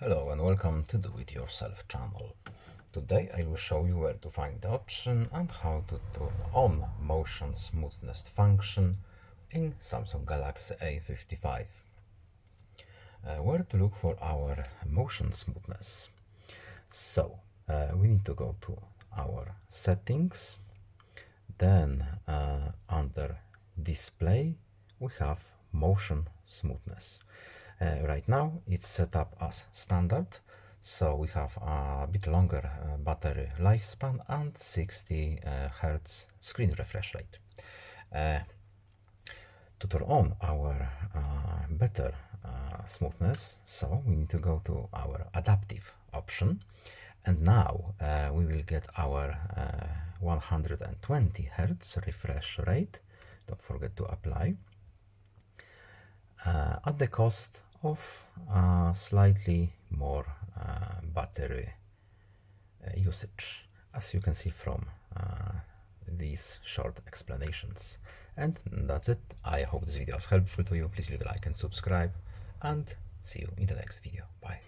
Hello and welcome to Do It Yourself channel. Today I will show you where to find the option and how to turn on motion smoothness function in Samsung Galaxy A55. Where to look for our motion smoothness? So we need to go to our settings, then under display we have motion smoothness. Right now it's set up as standard, so we have a bit longer battery lifespan and 60 Hz screen refresh rate. To turn on our better smoothness, so we need to go to our adaptive option, and now we will get our 120 Hz refresh rate. Don't forget to apply at the cost of slightly more battery usage, as you can see from these short explanations. And that's it. I hope this video was helpful to you. Please leave a like and subscribe, and see you in the next video. Bye.